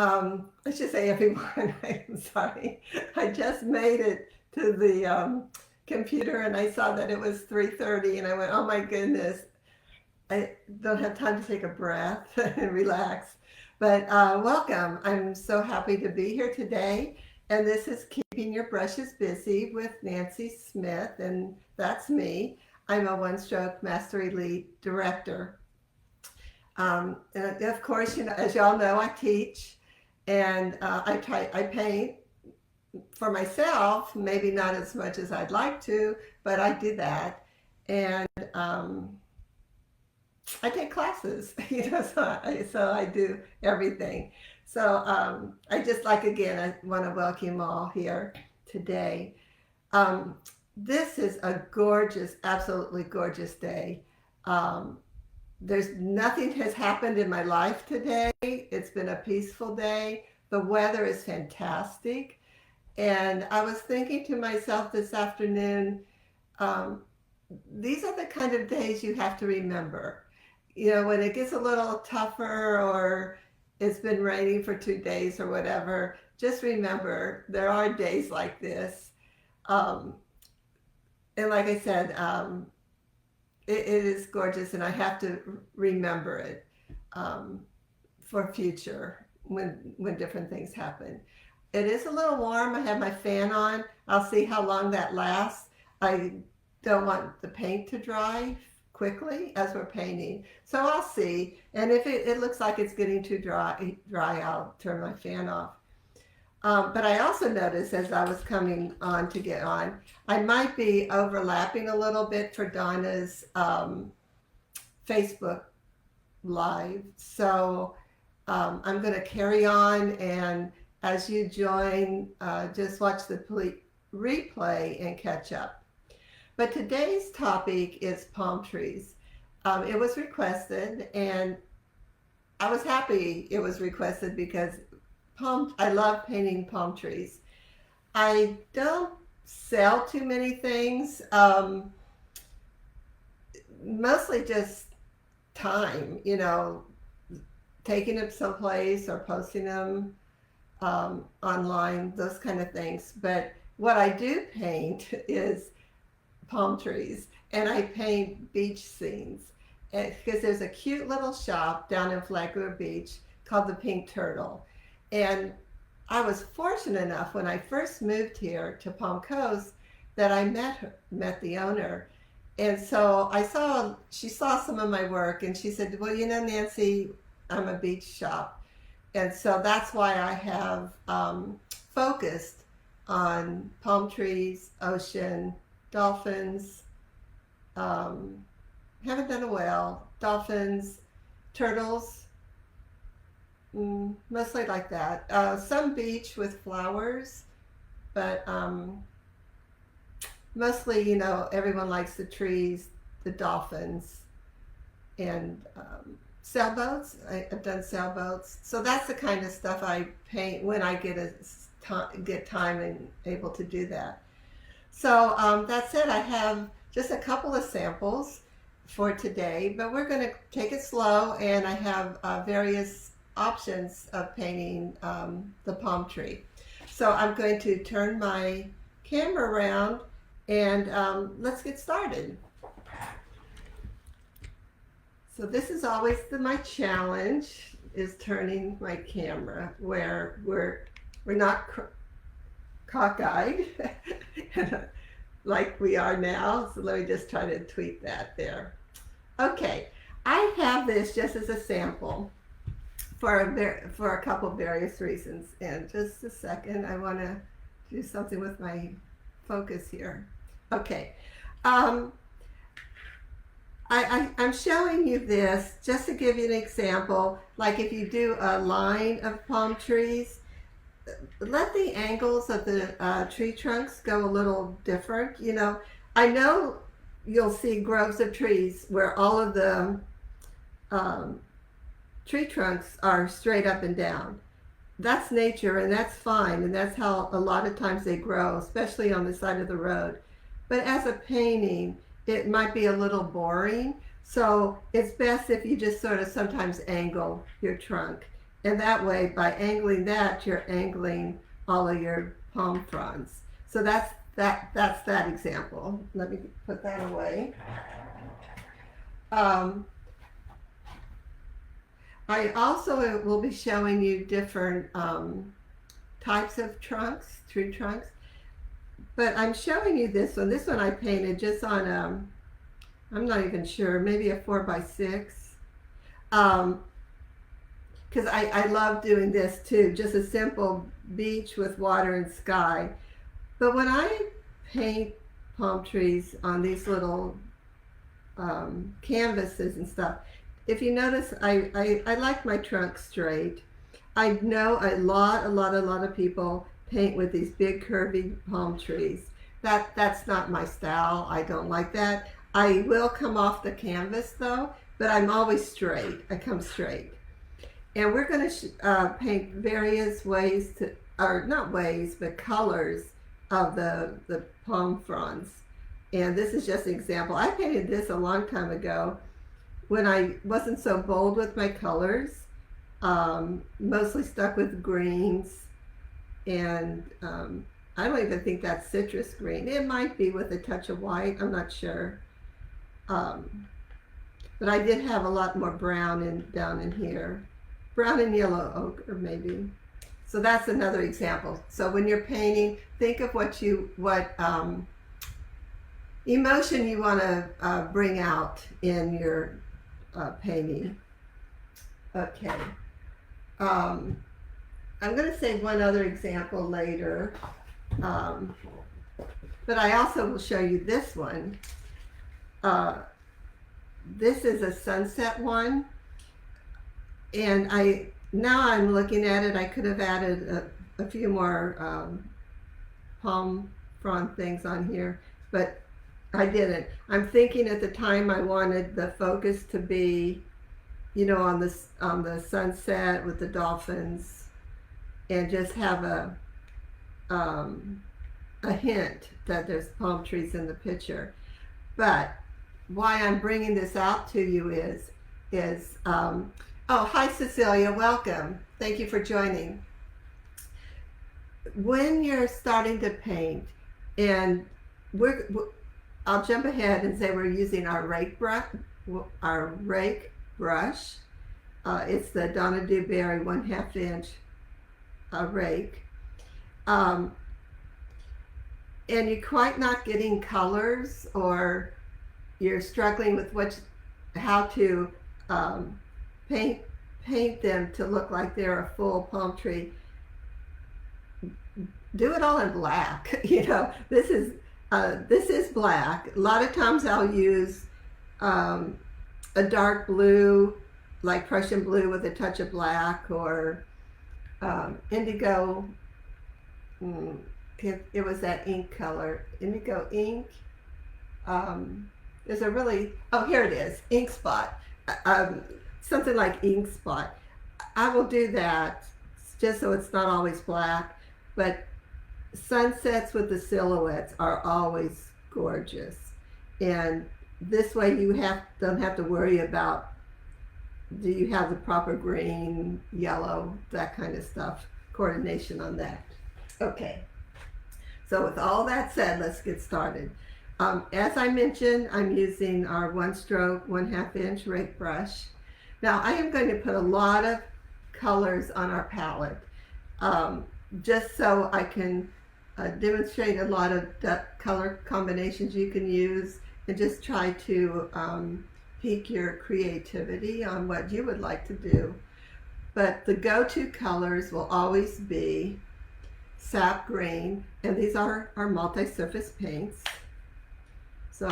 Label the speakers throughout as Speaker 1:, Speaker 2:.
Speaker 1: I should say everyone. I'm sorry. I just made it to the computer and I saw that it was 3:30 and I went, oh my goodness, I don't have time to take a breath and relax. But welcome. I'm so happy to be here today. And this is Keeping Your Brushes Busy with Nancy Smith, and that's me. I'm a one stroke master elite director. And of course, as y'all know, I teach and I paint for myself, maybe not as much as I'd like to, but I do that. And I take classes, so I do everything. So I just like, again, I want to welcome you all here today. Um, this is a gorgeous, absolutely gorgeous day. Um, there's nothing has happened in my life today. It's been a peaceful day. The weather is fantastic. And I was thinking to myself this afternoon, um, these are the kind of days you have to remember. When it gets a little tougher or it's been raining for 2 days or whatever, just remember there are days like this. Um, and like I said, it is gorgeous, and I have to remember it um, for future when different things happen. It is a little warm. I have my fan on. I'll see how long that lasts. I don't want the paint to dry quickly as we're painting, so I'll see. And if it looks like it's getting too dry, I'll turn my fan off. But I also noticed as I was coming on to get on, I might be overlapping a little bit for Donna's Facebook Live. So I'm going to carry on, and as you join, just watch the replay and catch up. But today's topic is palm trees. It was requested, and I was happy it was requested because I love painting palm trees. I don't sell too many things, mostly just time, taking them someplace or posting them online, those kind of things. But what I do paint is palm trees, and I paint beach scenes because there's a cute little shop down in Flagler Beach called the Pink Turtle. And I was fortunate enough when I first moved here to Palm Coast that I met the owner. And so she saw some of my work and she said, well, Nancy, I'm a beach shop. And so that's why I have focused on palm trees, ocean, dolphins, haven't done a whale, dolphins, turtles, mostly like that. Some beach with flowers, but mostly, everyone likes the trees, the dolphins, and sailboats. I've done sailboats. So that's the kind of stuff I paint when I get time and able to do that. So that said, I have just a couple of samples for today, but we're going to take it slow, and I have various options of painting the palm tree. So I'm going to turn my camera around and let's get started. So this is always my challenge, is turning my camera where we're not cockeyed like we are now. So let me just try to tweak that there. Okay, I have this just as a sample for a couple of various reasons. And just a second, I want to do something with my focus here. Okay, I'm showing you this just to give you an example. Like if you do a line of palm trees, let the angles of the tree trunks go a little different. I know you'll see groves of trees where all of the tree trunks are straight up and down. That's nature, and that's fine, and that's how a lot of times they grow, especially on the side of the road. But as a painting, it might be a little boring, so it's best if you just sort of sometimes angle your trunk And that way, by angling that, you're angling all of your palm fronds. So that's that example. Let me put that away. I also will be showing you different types of trunks, tree trunks. But I'm showing you this one. This one I painted just on I'm not even sure, maybe a 4x6. Because I love doing this too, just a simple beach with water and sky. But when I paint palm trees on these little canvases and stuff, if you notice, I like my trunk straight. I know a lot of people paint with these big curvy palm trees. That's not my style. I don't like that. I will come off the canvas though, but I'm always straight. I come straight. And we're going to paint various ways to, or not ways, but colors of the palm fronds. And this is just an example. I painted this a long time ago when I wasn't so bold with my colors. Mostly stuck with greens, and I don't even think that's citrus green. It might be with a touch of white, I'm not sure. But I did have a lot more brown down in here. Brown and yellow ochre maybe. So that's another example. So when you're painting, think of what emotion you want to bring out in your painting. Okay. I'm going to say one other example later, but I also will show you this one. This is a sunset one, and now I'm looking at it, I could have added a few more palm frond things on here, but I didn't. I'm thinking at the time I wanted the focus to be, you know, on the sunset with the dolphins, and just have a hint that there's palm trees in the picture. But why I'm bringing this out to you is oh, hi Cecilia, welcome. Thank you for joining. When you're starting to paint, and I'll jump ahead and say we're using our rake brush. It's the Donna Dewberry 1/2 inch rake. And you're quite not getting colors, or you're struggling with how to paint them to look like they're a full palm tree. Do it all in black. You know, this is black. A lot of times I'll use a dark blue, like Prussian blue with a touch of black, or indigo. It was that ink color, indigo ink. There's a really, oh, here it is, ink spot. Something like ink spot. I will do that just so it's not always black, but sunsets with the silhouettes are always gorgeous. And this way you don't have to worry about, do you have the proper green, yellow, that kind of stuff, coordination on that. Okay, so with all that said, let's get started. As I mentioned, I'm using our 1-stroke 1/2 inch rake brush. Now I am going to put a lot of colors on our palette, just so I can demonstrate a lot of color combinations you can use, and just try to pique your creativity on what you would like to do. But the go-to colors will always be sap green, and these are our multi-surface paints. So,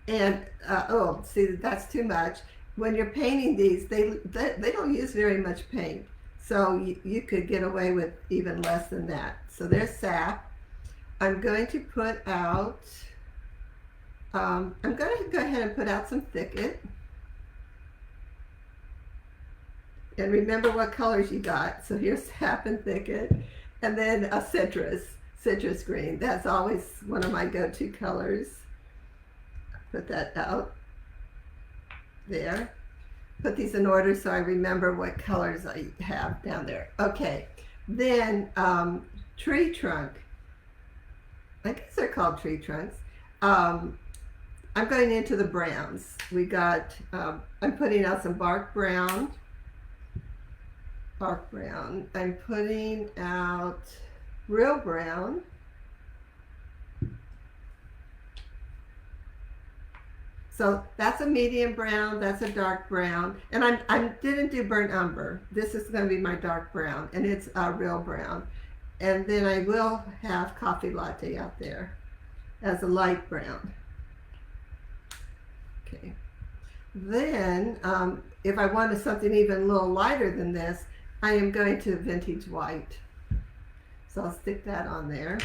Speaker 1: oh, see, that's too much. When you're painting these, they don't use very much paint, so you could get away with even less than that. So there's sap. I'm going to put out, I'm going to go ahead and put out some thicket. And remember what colors you got. So here's sap and thicket, and then a citrus green. That's always one of my go-to colors. Put that out there. put these in order so I remember what colors I have down there. Okay, then tree trunk. I guess they're called tree trunks. Um, I'm going into the browns. We got, I'm putting out some bark brown. Bark brown. I'm putting out real brown. So that's a medium brown, that's a dark brown, and I didn't do burnt umber. This is going to be my dark brown, and it's real brown. And then I will have coffee latte out there as a light brown. Okay. Then, if I wanted something even a little lighter than this, I am going to vintage white. So I'll stick that on there.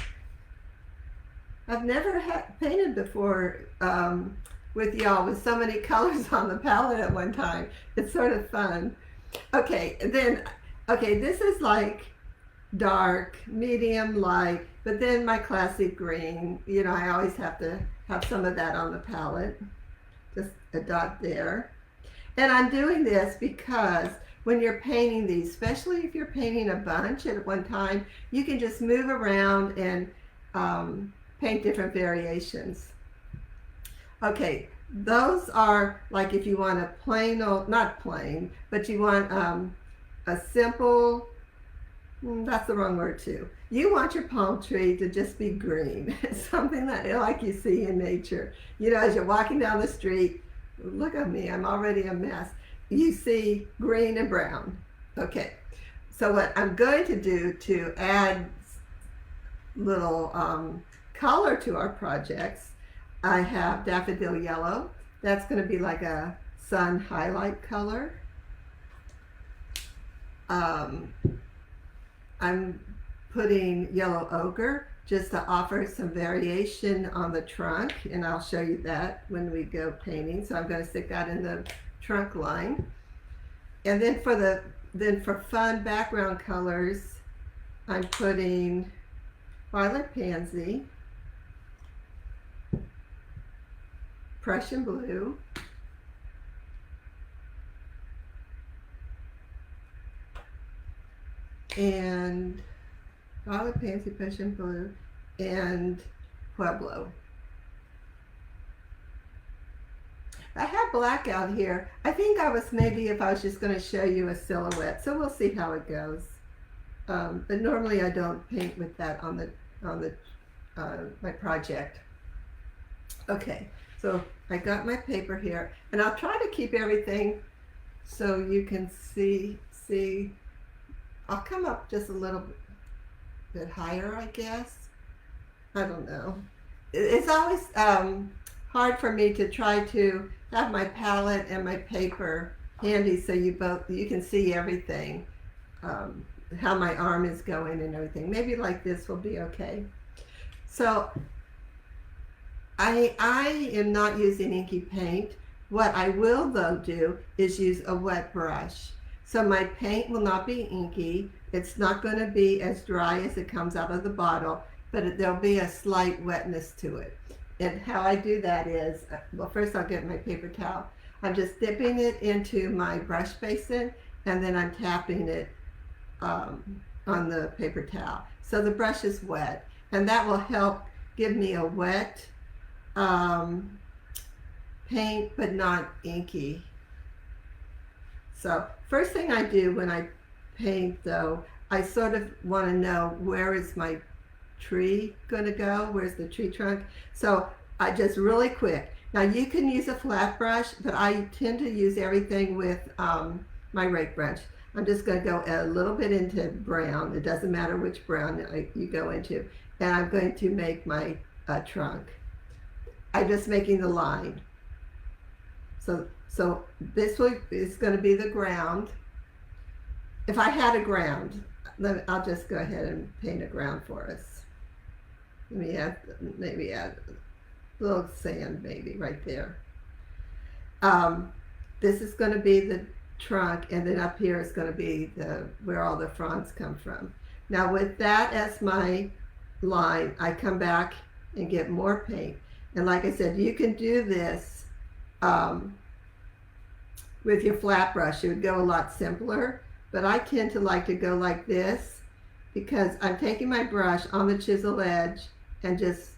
Speaker 1: I've never painted before with y'all with so many colors on the palette at one time. It's sort of fun. Okay, then, okay, this is like dark, medium, light, but then my classic green. You know, I always have to have some of that on the palette. Just a dot there. And I'm doing this because when you're painting these, especially if you're painting a bunch at one time, you can just move around and paint different variations. Okay, those are like if you want a plain old, not plain, but you want a simple, that's the wrong word too. You want your palm tree to just be green. Something that like you see in nature. You know, as you're walking down the street, look at me, I'm already a mess. You see green and brown. Okay, so what I'm going to do to add little color to our projects, I have daffodil yellow. That's going to be like a sun highlight color. I'm putting yellow ochre just to offer some variation on the trunk, and I'll show you that when we go painting. So I'm going to stick that in the trunk line. And then for fun background colors, I'm putting violet pansy, Prussian blue, and violet pansy, Prussian blue, and Pueblo. I have black out here. I think I was maybe if I was just going to show you a silhouette, so we'll see how it goes. But normally I don't paint with that on the my project. Okay, so I got my paper here, and I'll try to keep everything so you can see. I'll come up just a little bit higher, I guess. I don't know. It's always hard for me to try to have my palette and my paper handy so you can see everything, how my arm is going and everything. Maybe like this will be okay. So I am not using inky paint. What I will though do is use a wet brush. So my paint will not be inky. It's not going to be as dry as it comes out of the bottle, but there'll be a slight wetness to it. And how I do that is, well, first I'll get my paper towel. I'm just dipping it into my brush basin, and then I'm tapping it on the paper towel. So the brush is wet, and that will help give me a wet paint, but not inky. So first thing I do when I paint though, I sort of want to know where is my tree going to go, where's the tree trunk. So I just really quick. Now you can use a flat brush, but I tend to use everything with my rake brush. I'm just going to go a little bit into brown. It doesn't matter which brown you go into. And I'm going to make my trunk. I'm just making the line. So this is going to be the ground. If I had a ground, I'll just go ahead and paint a ground for us. Let me maybe add a little sand maybe right there. This is going to be the trunk, and then up here is going to be where all the fronds come from. Now with that as my line, I come back and get more paint. And like I said, you can do this with your flat brush, it would go a lot simpler. But I tend to like to go like this because I'm taking my brush on the chisel edge and just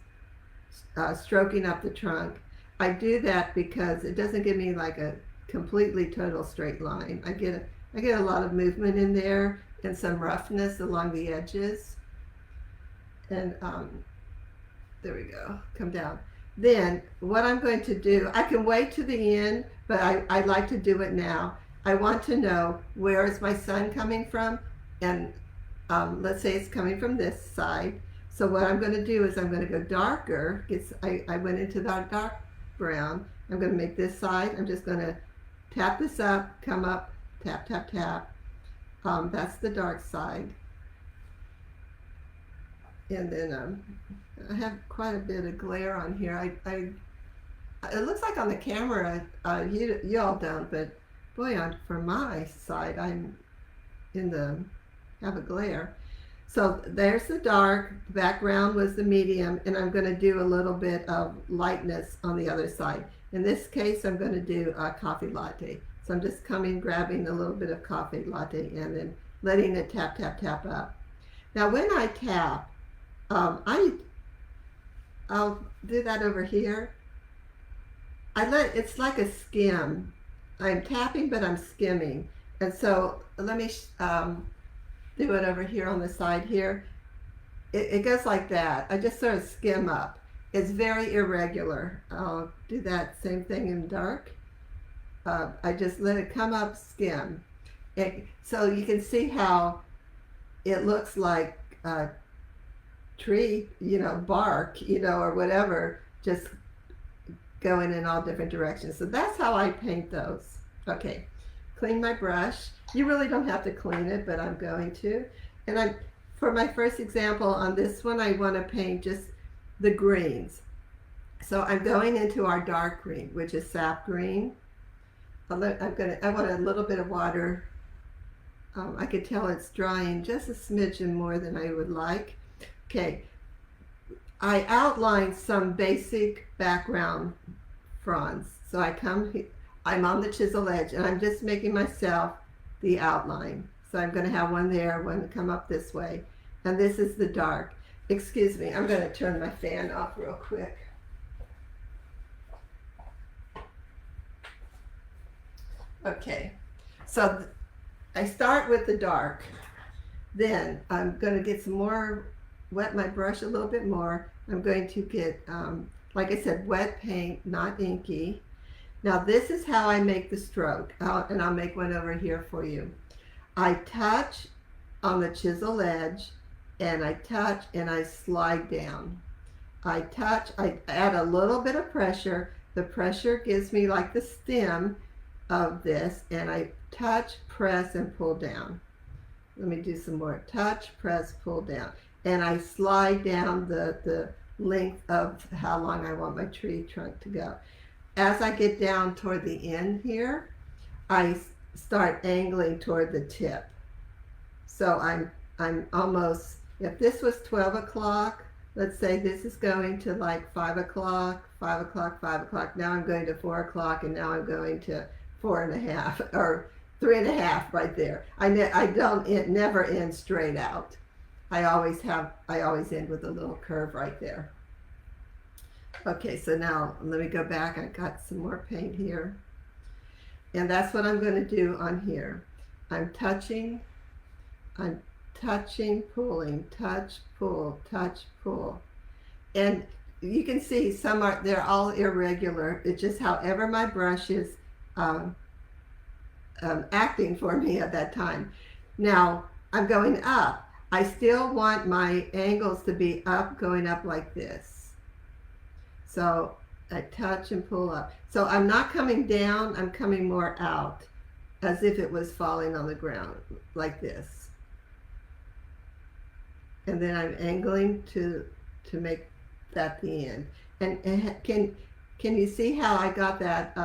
Speaker 1: stroking up the trunk. I do that because it doesn't give me like a completely total straight line. I get a lot of movement in there and some roughness along the edges. And there we go, come down. Then what I'm going to do, I can wait to the end, but I like to do it now. I want to know where is my sun coming from, and let's say it's coming from this side. So what I'm going to do is I'm going to go darker. I went into that dark brown. I'm going to make this side. I'm just going to tap this up, come up, tap, tap, tap. That's the dark side. And then I have quite a bit of glare on here. It looks like on the camera you all don't, but boy, from my side I'm have a glare. So there's the dark, the background was the medium, and I'm going to do a little bit of lightness on the other side. In this case, I'm going to do a coffee latte. So I'm just grabbing a little bit of coffee latte and then letting it tap, tap, tap up. Now when I tap, I'll do that over here. It's like a skim. I'm tapping, but I'm skimming. And so let me do it over here on the side here. It goes like that. I just sort of skim up. It's very irregular. I'll do that same thing in dark. I just let it come up, skim. So you can see how it looks like a tree, bark, or whatever, just going in all different directions. So that's how I paint those. Okay, clean my brush. You really don't have to clean it, but I'm going to. And for my first example on this one, I want to paint just the greens. So I'm going into our dark green, which is sap green. I want a little bit of water. I could tell it's drying just a smidgen more than I would like. Okay, I outlined some basic background fronds. So I'm on the chisel edge and I'm just making myself the outline. So I'm going to have one there, one come up this way. And this is the dark. Excuse me, I'm going to turn my fan off real quick. Okay, so I start with the dark. Then I'm going to wet my brush a little bit more. I'm going to get, like I said, wet paint, not inky. Now this is how I make the stroke, and I'll make one over here for you. I touch on the chisel edge, and I touch and I slide down. I touch, I add a little bit of pressure. The pressure gives me like the stem of this, and I touch, press, and pull down. Let me do some more. Touch, press, pull down. And I slide down the length of how long I want my tree trunk to go. As I get down toward the end here, I start angling toward the tip. So I'm almost, if this was 12 o'clock, let's say this is going to like 5 o'clock, 5 o'clock, 5 o'clock. Now I'm going to 4 o'clock, and now I'm going to 4.5 or 3.5 right there. I never end straight out. I always end with a little curve right there. Okay, so now let me go back. I got some more paint here. And that's what I'm going to do on here. I'm touching, pulling, touch, pull, touch, pull. And you can see they're all irregular. It's just however my brush is acting for me at that time. Now I'm going up. I still want my angles to be up, going up like this. So I touch and pull up. So I'm not coming down, I'm coming more out, as if it was falling on the ground, like this. And then I'm angling to make that the end. And can you see how I got that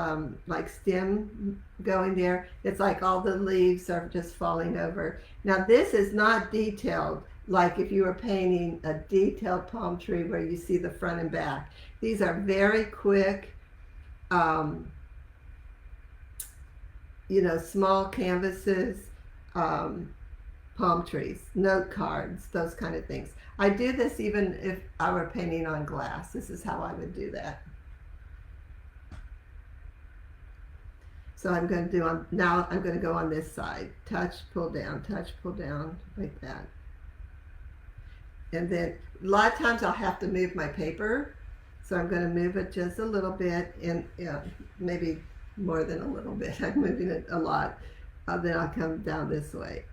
Speaker 1: like stem going there? It's like all the leaves are just falling over. Now this is not detailed, like if you were painting a detailed palm tree where you see the front and back. These are very quick small canvases, um, palm trees, note cards, those kind of things. I do this even if I were painting on glass. This is how I would do that. So I'm going to do now I'm going to go on this side. Touch, pull down, like that. And then a lot of times I'll have to move my paper. So I'm going to move it just a little bit, and maybe more than a little bit. I'm moving it a lot. Then I'll come down this way.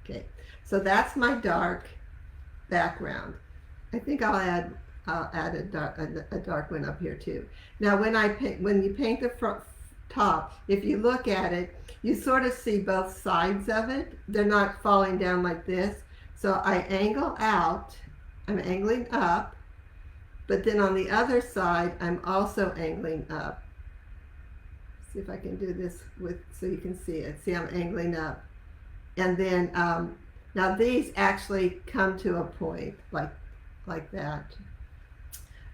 Speaker 1: Okay, so that's my dark background. I think I'll add a dark one up here too. Now when you paint the front top, if you look at it, you sort of see both sides of it. They're not falling down like this. So I angle out, I'm angling up, but then on the other side, I'm also angling up. See if I can do this so you can see it. See, I'm angling up. And then, now these actually come to a point like that.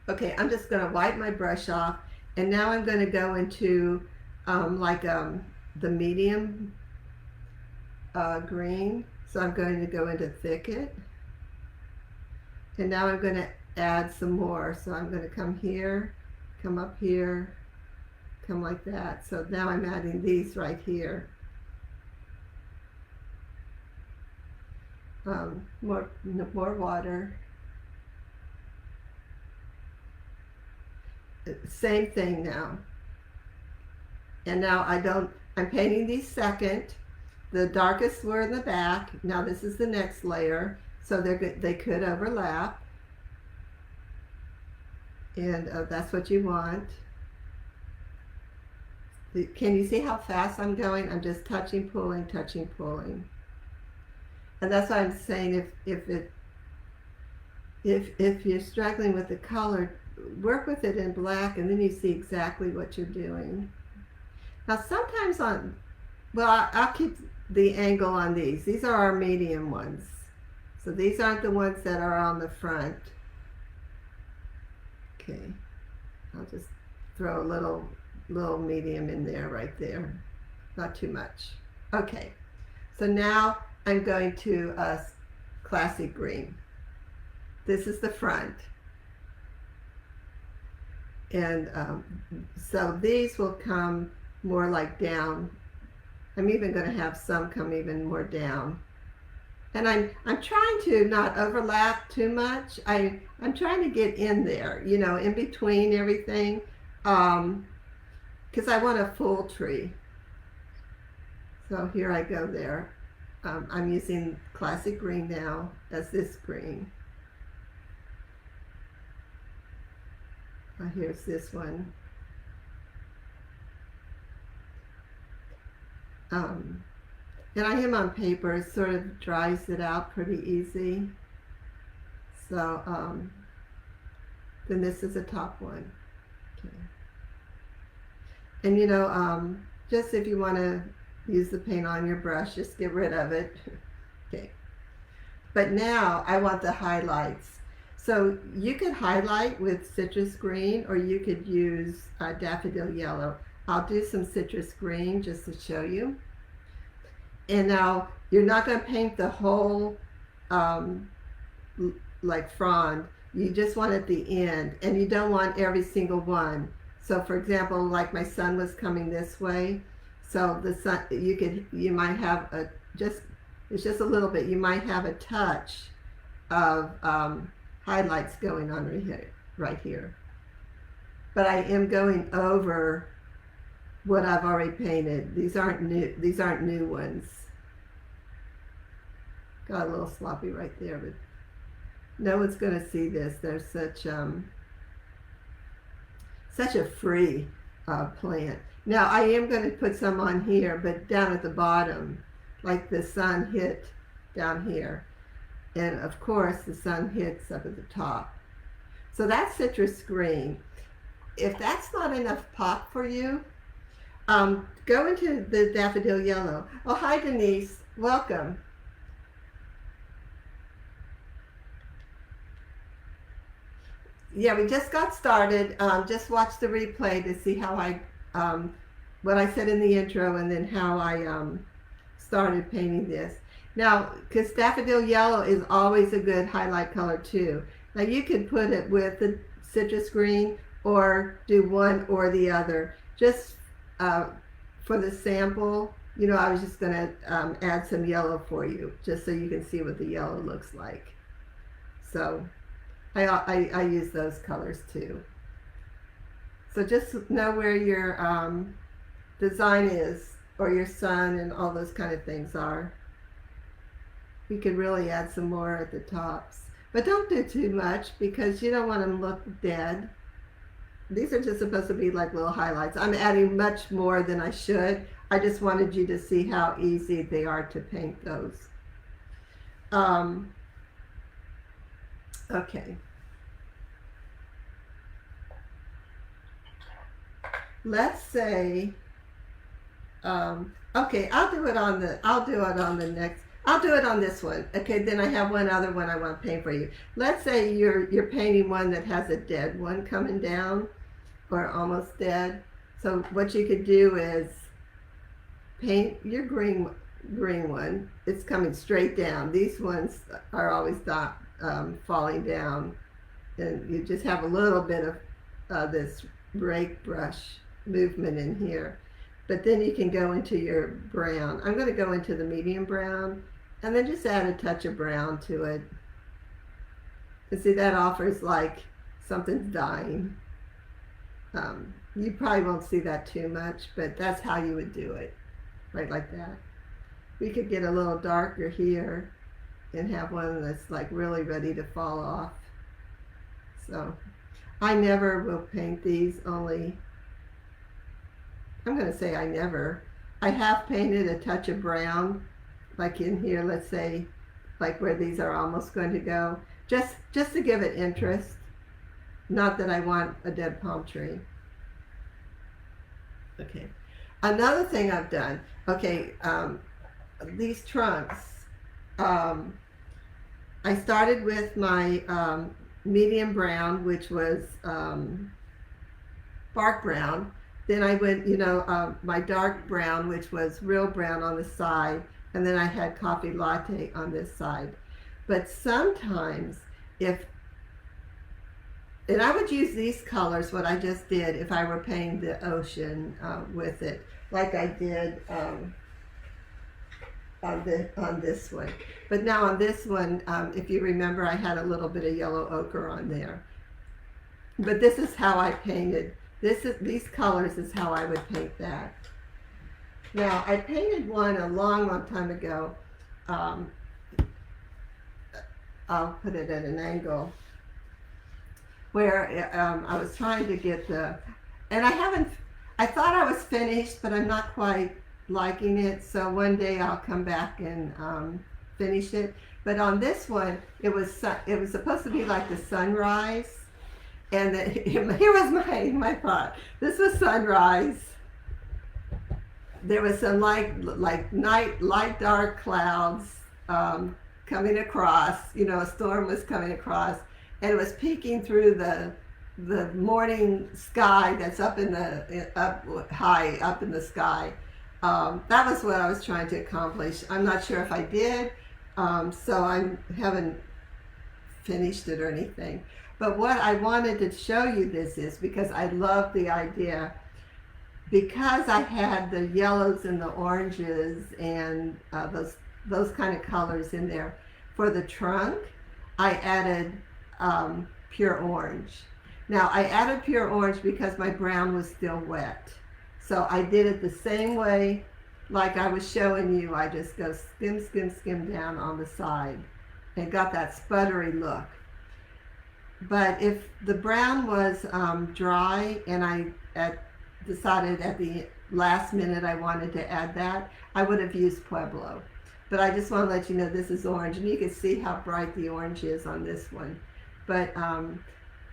Speaker 1: Okay, I'm just going to wipe my brush off, and now I'm going to go into the medium green. So I'm going to go into thicket, and now I'm going to add some more. So I'm going to come here, come up here, come like that. So now I'm adding these right here. More water. Same thing now. And now I'm painting these second. The darkest were in the back. Now this is the next layer. So they could overlap. And that's what you want. Can you see how fast I'm going? I'm just touching, pulling, touching, pulling. And that's why I'm saying if you're struggling with the color, work with it in black, and then you see exactly what you're doing. Now sometimes I'll keep the angle on these. These are our medium ones. So these aren't the ones that are on the front. Okay, I'll just throw a little medium in there, right there. Not too much. Okay, so now I'm going to classic green. This is the front. And so these will come more like down. I'm even going to have some come even more down. And I'm trying to not overlap too much. I'm trying to get in there, in between everything, because I want a full tree. So here I go there. I'm using classic green now as this green. Here's this one. And I am on paper. It sort of dries it out pretty easy. So then this is the top one. Okay. And just if you want to use the paint on your brush, just get rid of it. Okay. But now I want the highlights. So you could highlight with citrus green, or you could use daffodil yellow. I'll do some citrus green just to show you. And now you're not going to paint the whole like frond. You just want at the end, and you don't want every single one. So for example, like my sun was coming this way, so the sun, you might have it's just a little bit. You might have a touch of highlights going on right here. But I am going over what I've already painted. These aren't new ones. Got a little sloppy right there, but no one's going to see this. There's such a free plant. Now I am going to put some on here, but down at the bottom, like the sun hit down here. And of course the sun hits up at the top. So that's citrus green. If that's not enough pop for you, go into the daffodil yellow. Oh, hi Denise, welcome. Yeah, we just got started. Just watch the replay to see how I what I said in the intro, and then how I started painting this. Now, because daffodil yellow is always a good highlight color too. Now you could put it with the citrus green or do one or the other. Just for the sample, you know, I was just going to add some yellow for you, just so you can see what the yellow looks like. So I use those colors too. So just know where your design is, or your sun and all those kind of things are. You could really add some more at the tops. But don't do too much because you don't want them to look dead. These are just supposed to be like little highlights. I'm adding much more than I should. I just wanted you to see how easy they are to paint those. Okay. Let's say, okay, I'll do it on this one. Okay, then I have one other one I want to paint for you. Let's say you're painting one that has a dead one coming down, or almost dead. So what you could do is paint your green one. It's coming straight down. These ones are always falling down, and you just have a little bit of this rake brush movement in here. But then you can go into your brown. I'm going to go into the medium brown and then just add a touch of brown to it. And see, that offers like something's dying. You probably won't see that too much, but that's how you would do it, right like that. We could get a little darker here and have one that's like really ready to fall off. So I never will paint these, only I'm going to say I never. I have painted a touch of brown, like in here, let's say, like where these are almost going to go, just to give it interest. Not that I want a dead palm tree. Okay. Another thing I've done, okay, these trunks, I started with my medium brown, which was bark brown. Then I went, my dark brown, which was real brown on the side, and then I had coffee latte on this side. But sometimes and I would use these colors, what I just did, if I were painting the ocean with it, like I did on this one. But now on this one, if you remember, I had a little bit of yellow ochre on there. But this is how I painted. These colors is how I would paint that. Now, I painted one a long, long time ago. I'll put it at an angle where I was trying to get and I thought I was finished, but I'm not quite liking it. So one day I'll come back and finish it. But on this one, it was supposed to be like the sunrise. And here was my thought. This was sunrise. There was some light dark clouds coming across. A storm was coming across, and it was peeking through the morning sky that's up high up in the sky. That was what I was trying to accomplish. I'm not sure if I did, so I haven't finished it or anything. But what I wanted to show you this is because I love the idea, because I had the yellows and the oranges and those kind of colors in there. For the trunk, I added pure orange. Now I added pure orange because my brown was still wet. So I did it the same way like I was showing you. I just go skim, skim, skim down on the side and got that sputtery look. But if the brown was dry and I decided at the last minute I wanted to add that, I would have used Pueblo. But I just want to let you know this is orange, and you can see how bright the orange is on this one. But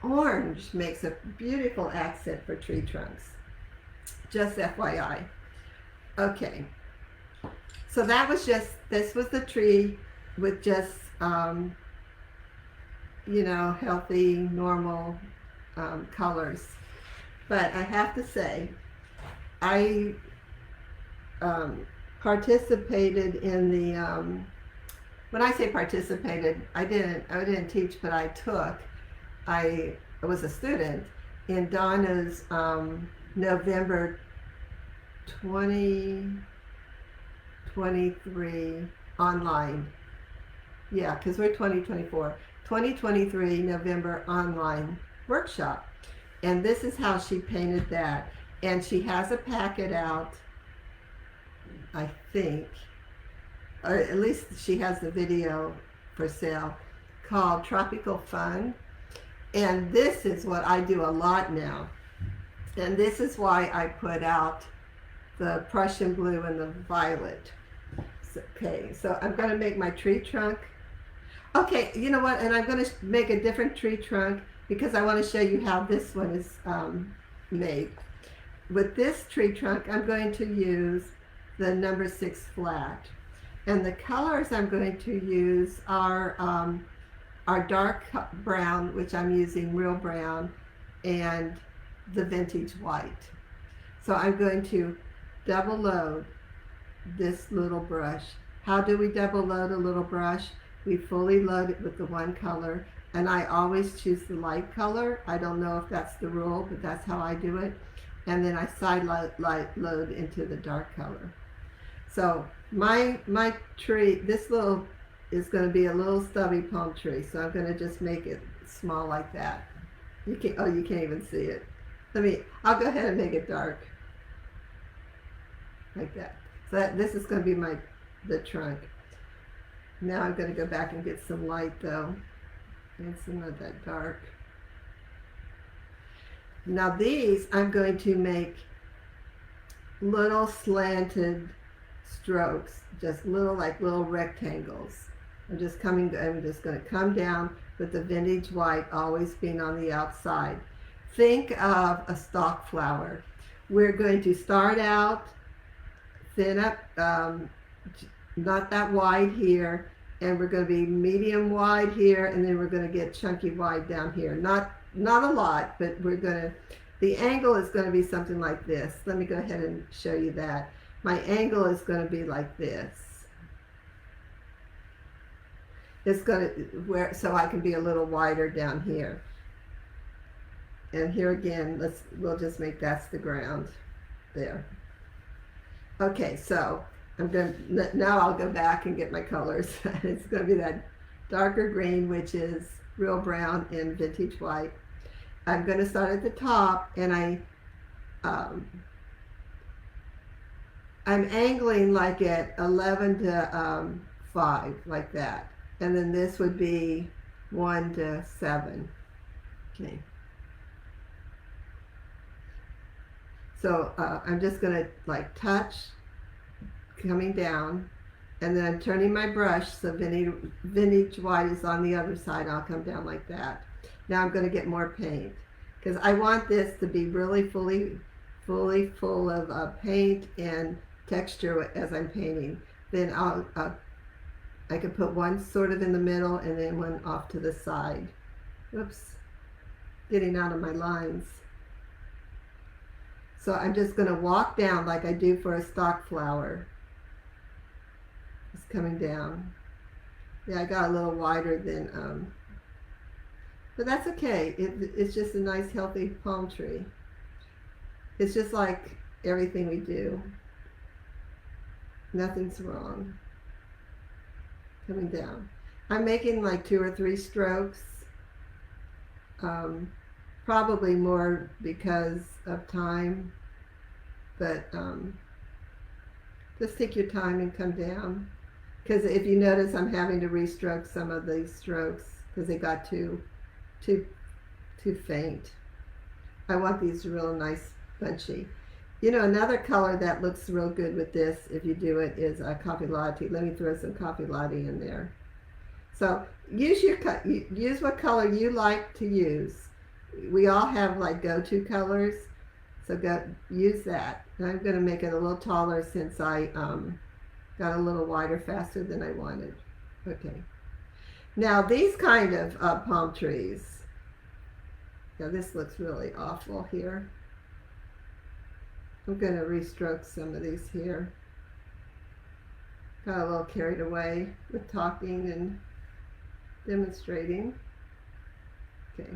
Speaker 1: orange makes a beautiful accent for tree trunks. Just FYI. Okay. So this was the tree with just healthy, normal colors. But I have to say, I participated in the when I say participated, I didn't teach, but I was a student in Donna's November 2023 online. Yeah, because we're 2024. 2023 November online workshop. And this is how she painted that. And she has a packet out, I think, or at least she has the video for sale, called Tropical Fun. And this is what I do a lot now. And this is why I put out the Prussian blue and the violet. Okay, so I'm going to make my tree trunk. Okay, you know what? And I'm going to make a different tree trunk because I want to show you how this one is made. With this tree trunk, I'm going to use the number 6 flat. And the colors I'm going to use are dark brown, which I'm using real brown, and the vintage white. So I'm going to double load this little brush. How do we double load a little brush? We fully load it with the one color, and I always choose the light color. I don't know if that's the rule, but that's how I do it. And then I side load into the dark color. So my tree, this little is going to be a little stubby palm tree, so I'm going to just make it small like that. You can't even see it. I'll go ahead and make it dark like that. So this is going to be the trunk. Now I'm going to go back and get some light though, and some of that dark. Now these I'm going to make little slanted strokes, just little rectangles. I'm just going to come down with the vintage white always being on the outside. Think of a stalk flower. We're going to start out thin up, not that wide here, and we're going to be medium wide here, and then we're going to get chunky wide down here. Not a lot, but the angle is going to be something like this. Let me go ahead and show you that. My angle is going to be like this. It's going to so I can be a little wider down here. And here again, we'll just make that's the ground there. Okay, so now I'll go back and get my colors. It's going to be that darker green, which is real brown, and vintage white. I'm going to start at the top, and I'm angling like at 11 to 5, like that. And then this would be 1 to 7. Okay. So I'm just going to touch, coming down, and then I'm turning my brush so vintage white is on the other side. I'll come down like that. Now I'm going to get more paint because I want this to be really fully full of paint and texture as I'm painting. Then I can put one sort of in the middle and then one off to the side. Oops, getting out of my lines. So I'm just going to walk down like I do for a stalk flower. It's coming down. Yeah, I got a little wider than, but that's okay. It's just a nice healthy palm tree. It's just like everything we do. Nothing's wrong. Coming down. I'm making like 2 or 3 strokes. Probably more because of time, but just take your time and come down. Because if you notice, I'm having to restroke some of these strokes because they got too faint. I want these real nice bunchy. You know, another color that looks real good with this, if you do it, is a coffee latte. Let me throw some coffee latte in there. So use what color you like to use. We all have like go-to colors, so use that. And I'm going to make it a little taller since I got a little wider faster than I wanted. Okay. Now these kind of palm trees. Now this looks really awful here. I'm going to restroke some of these here. Got a little carried away with talking and demonstrating. Okay.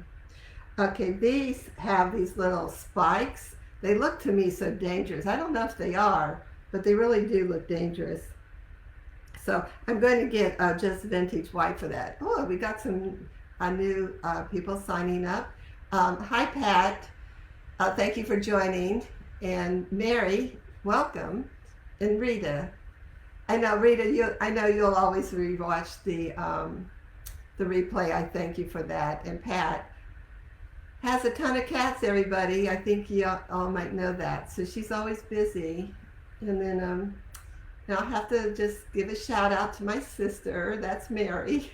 Speaker 1: Okay, these have these little spikes. They look to me so dangerous. I don't know if they are, but they really do look dangerous. So I'm going to get just vintage white for that. Oh, we got some new people signing up. Hi, Pat. Thank you for joining. And Mary, welcome. And Rita. I know, Rita, I know you'll always rewatch the replay. I thank you for that. And Pat has a ton of cats, everybody. I think you all might know that. So she's always busy. And then now I have to just give a shout out to my sister. That's Mary.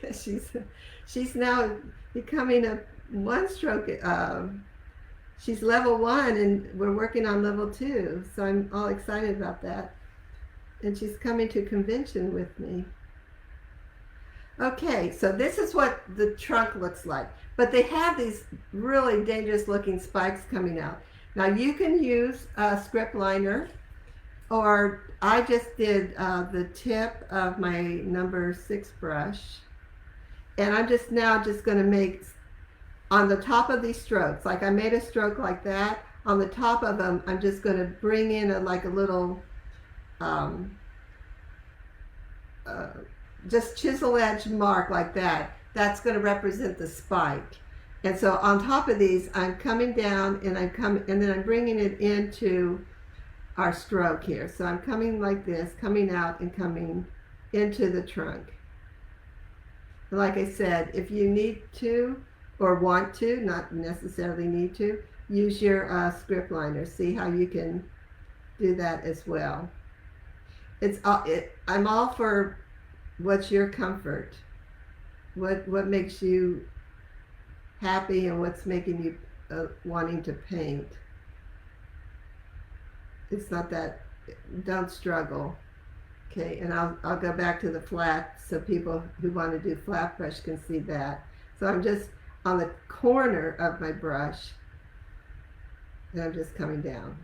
Speaker 1: She's now becoming a one-stroke. She's level 1, and we're working on level 2. So I'm all excited about that. And she's coming to convention with me. Okay, so this is what the trunk looks like. But they have these really dangerous looking spikes coming out. Now you can use a script liner, or I just did the tip of my number 6 brush. And I'm just now going to make on the top of these strokes, like I made a stroke like that. On the top of them, I'm just going to bring in like a little just chisel edge mark like that. That's going to represent the spike. And so on top of these, I'm coming down and then I'm bringing it into our stroke here. So I'm coming like this, coming out and coming into the trunk. And like I said, if you need to or want to, not necessarily need to, use your script liner. See how you can do that as well. I'm all for what's your comfort, what makes you happy, and what's making you wanting to paint. It's not that, don't struggle. Okay, and I'll go back to the flat so people who want to do flat brush can see that. So I'm just on the corner of my brush, and I'm just coming down.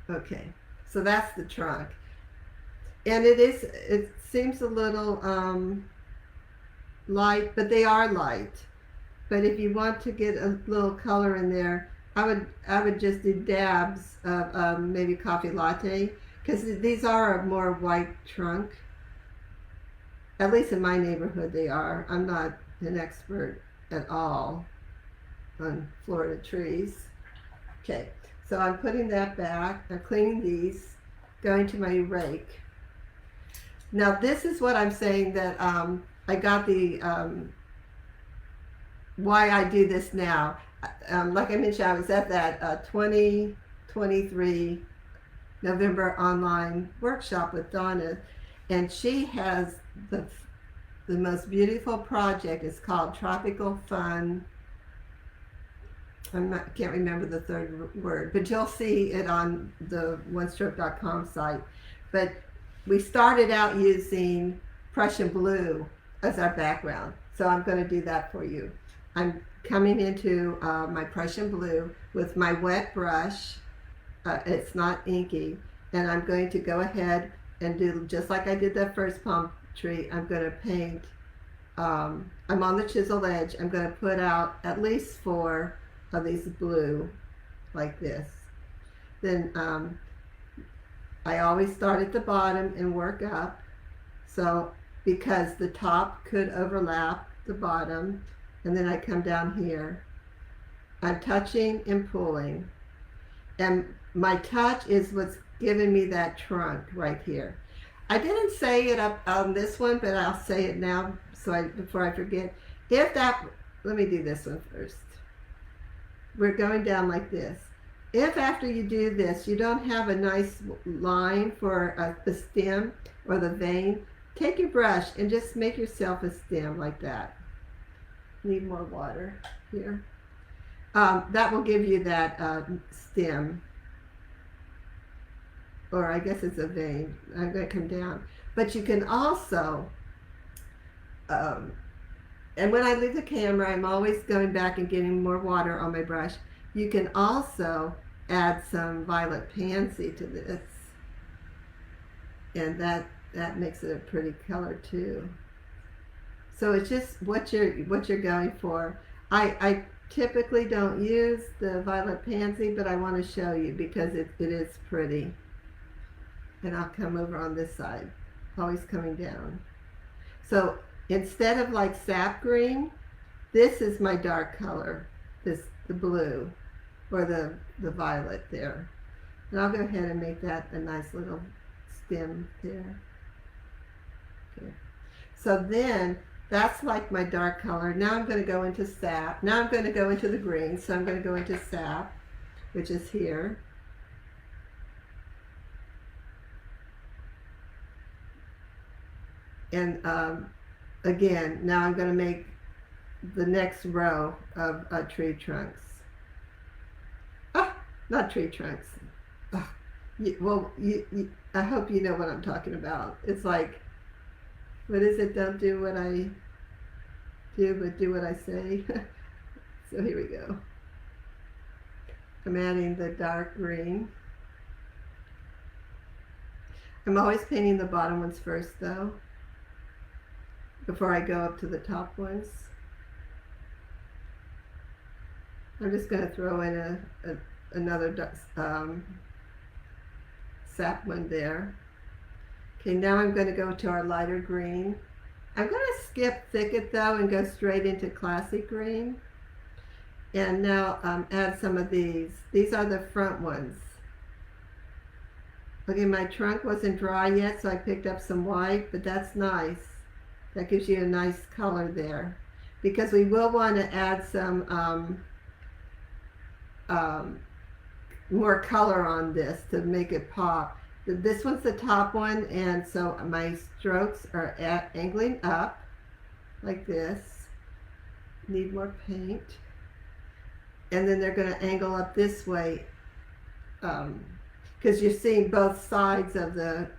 Speaker 1: Okay, so that's the trunk. And it seems a little light, but they are light. But if you want to get a little color in there, I would just do dabs of maybe coffee latte, because these are a more white trunk. At least in my neighborhood they are. I'm not an expert at all on Florida trees. Okay, so I'm putting that back. I'm cleaning these, going to my rake. Now this is what I'm saying that I got the why I do this now. Like I mentioned, I was at that 2023 November online workshop with Donna, and she has the most beautiful project. It's called Tropical Fun. Can't remember the third word, but you'll see it on the onestroke.com site. But we started out using Prussian blue as our background, so I'm going to do that for you. I'm coming into my Prussian blue with my wet brush. It's not inky, and I'm going to go ahead and do just like I did that first palm tree. I'm going to paint. I'm on the chisel edge. I'm going to put out at least 4 of these blue, like this. Then I always start at the bottom and work up. So because the top could overlap the bottom, and then I come down here. I'm touching and pulling. And my touch is what's giving me that trunk right here. I didn't say it up on this one, but I'll say it now before I forget. Let me do this one first. We're going down like this. If after you do this, you don't have a nice line for the stem or the vein, take your brush and just make yourself a stem like that. Need more water here. That will give you that stem, or I guess it's a vein. I'm going to come down. But you can also, and when I leave the camera, I'm always going back and getting more water on my brush. You can also add some violet pansy to this, and that makes it a pretty color too. So it's just what you're going for. I typically don't use the violet pansy, but I want to show you because it is pretty. And I'll come over on this side, always coming down. So instead of like sap green, this is my dark color, the blue or the violet there. And I'll go ahead and make that a nice little stem there. Okay. So then that's like my dark color. Now I'm going to go into sap. Now I'm going to go into the green. So I'm going to go into sap, which is here. And again, now I'm going to make the next row of tree trunks. Not tree trunks. I hope you know what I'm talking about. It's like, what is it? Don't do what I do, but do what I say. So here we go. I'm adding the dark green. I'm always painting the bottom ones first though, before I go up to the top ones. I'm just going to throw in another sap one there. Okay, now I'm going to go to our lighter green. I'm going to skip thicket though and go straight into classic green. And now add some of these. These are the front ones. Okay, my trunk wasn't dry yet, so I picked up some white, but that's nice. That gives you a nice color there. Because we will want to add some more color on this to make it pop. This one's the top one, and so my strokes are angling up like this. Need more paint. And then they're going to angle up this way because you're seeing both sides of the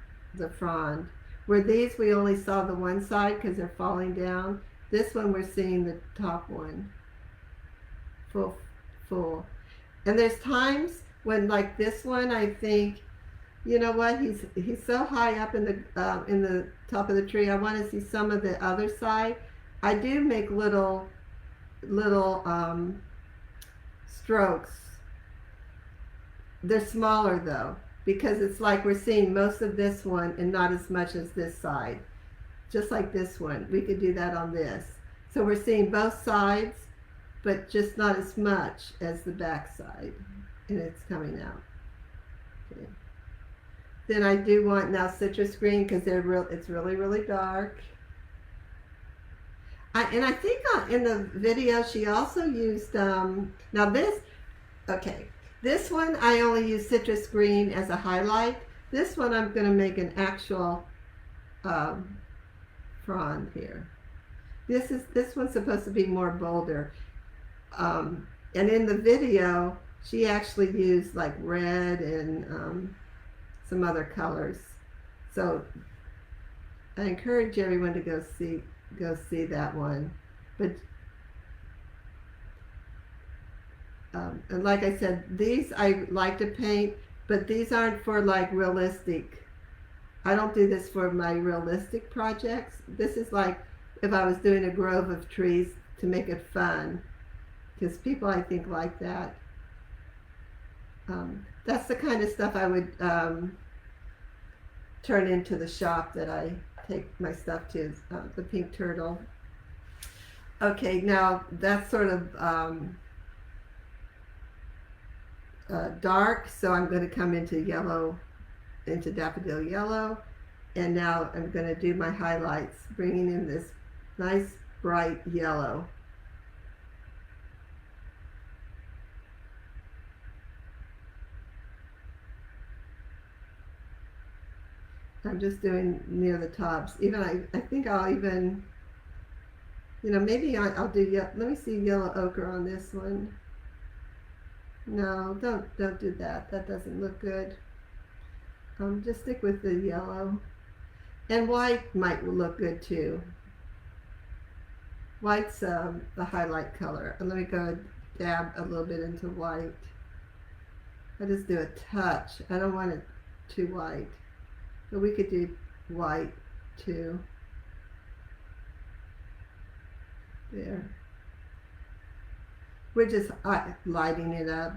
Speaker 1: frond. Where these we only saw the one side because they're falling down. This one we're seeing the top one full. And there's times when, like this one, I think, you know what, he's so high up in the top of the tree, I want to see some of the other side. I do make little strokes. They're smaller though, because it's like we're seeing most of this one and not as much as this side. Just like this one, we could do that on this. So we're seeing both sides, but just not as much as the back side, and it's coming out. Okay. Then I do want now citrus green because it's really dark. And I think in the video she also used now this. Okay, this one I only use citrus green as a highlight. This one I'm going to make an actual frond here. This one's supposed to be more bolder. And in the video, she actually used like red and some other colors. So I encourage everyone to go see that one. But and like I said, these I like to paint, but these aren't for like realistic. I don't do this for my realistic projects. This is like if I was doing a grove of trees to make it fun. Because people, I think, like that. That's the kind of stuff I would turn into the shop that I take my stuff to, the pink turtle. Okay, now that's sort of dark, so I'm going to come into yellow, into daffodil yellow, and now I'm going to do my highlights, bringing in this nice bright yellow. I'm just doing near the tops. Even I think I'll even, maybe I'll do, let me see yellow ochre on this one. No, don't do that. That doesn't look good. Just stick with the yellow. And white might look good too. White's the highlight color. And let me go dab a little bit into white. I just do a touch. I don't want it too white. But we could do white too. There. We're just lighting it up.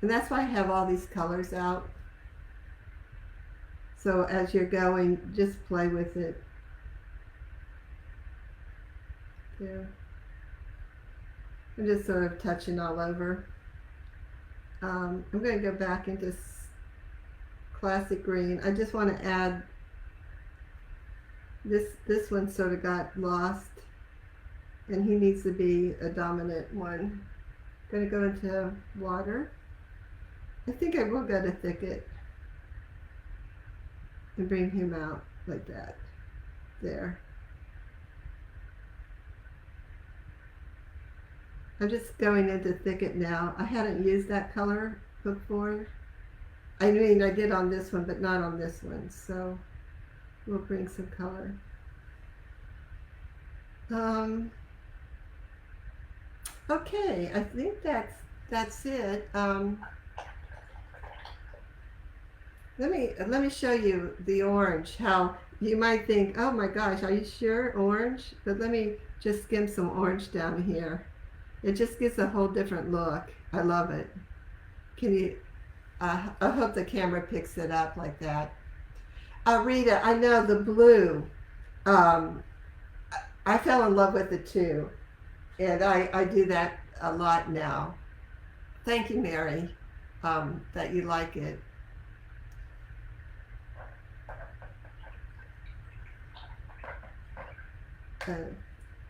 Speaker 1: And that's why I have all these colors out. So as you're going, just play with it. There. I'm just sort of touching all over. I'm going to go back into classic green. I just want to add this one sort of got lost, and he needs to be a dominant one. Going to go into water. I think I will go to thicket and bring him out like that. There. I'm just going into thicket now. I hadn't used that color before. I mean, I did on this one, but not on this one. So we'll bring some color. Okay, I think that's it. Let me show you the orange. How you might think, oh my gosh, are you sure orange? But let me just skim some orange down here. It just gives a whole different look. I love it. Can you? I hope the camera picks it up like that. Rita, I know the blue. I fell in love with it too, and I do that a lot now. Thank you, Mary, that you like it.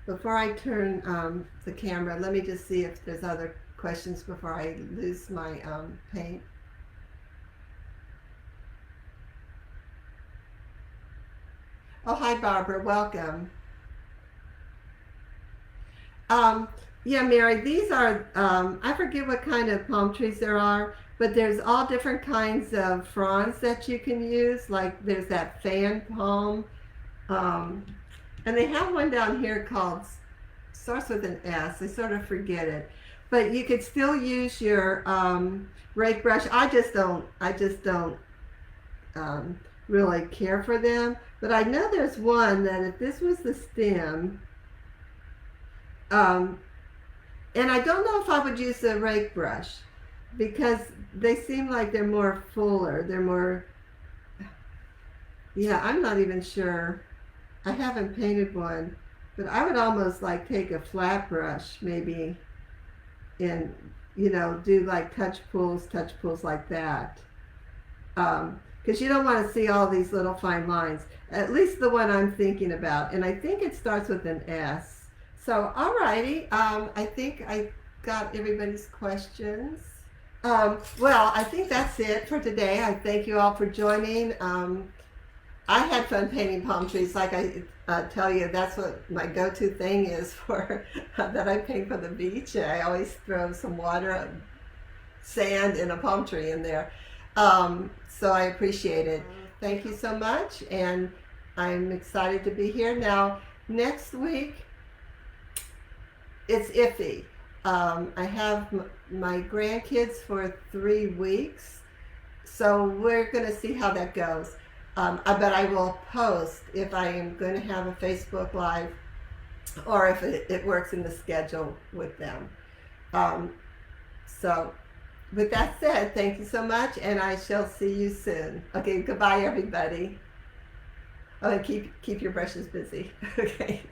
Speaker 1: Before I turn the camera, let me just see if there's other questions before I lose my paint. Oh, hi, Barbara. Welcome. Yeah, Mary, these are, I forget what kind of palm trees there are, but there's all different kinds of fronds that you can use. Like there's that fan palm. And they have one down here called, starts with an S. I sort of forget it. But you could still use your rake brush. I just don't really care for them. But I know there's one that if this was the stem, and I don't know if I would use the rake brush because they seem like they're more fuller. They're more, yeah, I'm not even sure. I haven't painted one, but I would almost like take a flat brush maybe and, you know, do like touch pulls like that. Because you don't want to see all these little fine lines, at least the one I'm thinking about. And I think it starts with an S. So, alrighty, I think I got everybody's questions. Well, I think that's it for today. I thank you all for joining. I had fun painting palm trees. Like I tell you, that's what my go-to thing is for that I paint for the beach. I always throw some water, sand, and a palm tree in there. So I appreciate it. Thank you so much, and I'm excited to be here. Now, next week, it's iffy. I have my grandkids for 3 weeks, so we're going to see how that goes. But I will post if I am going to have a Facebook Live or if it works in the schedule with them. So with that said, thank you so much, and I shall see you soon. Okay, goodbye everybody. Oh, and keep your brushes busy. Okay.